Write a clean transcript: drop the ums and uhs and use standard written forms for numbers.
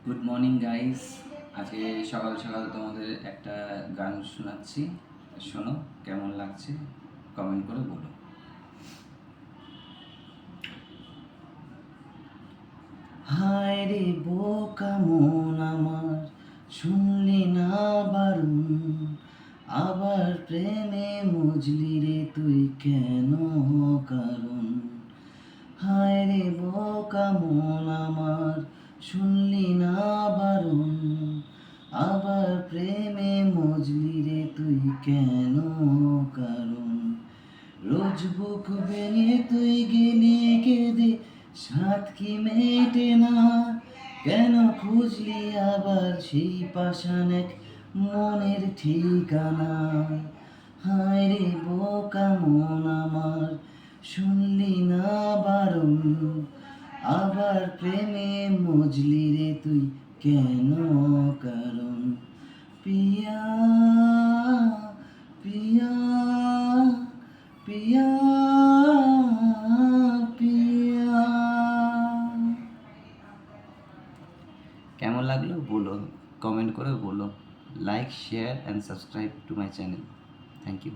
Good morning guys. আজকে সকাল সকাল তোমাদের একটা গান শোনাচ্ছি, শোনো কেমন লাগছে কমেন্ট করে বলো। হায় রে বোকা মন আমার, শুনলি না বারণ, আবার প্রেমে মজলি রে তুই কেন কারণ। হায় রে বোকা মন আমার, শুনলি না বারণ, আবার প্রেমে মজলি রে তুই কেন কারণ। রোজ বুক ভেঙে তুই গেলি কেঁদে, সাত কি মেটে না, কেন খুঁজলি আবার সেই পাষাণ এক মনের ঠিকানা। হায় রে বোকা মন আমার, শুনলি না বারণ, আবার প্রেমে মজলি রে তুই কেন কারণ। পিয়া পিয়া পিয়া পিয়া। কেমন লাগলো বলো, কমেন্ট করে বলো। Like, share and subscribe to my channel. Thank you.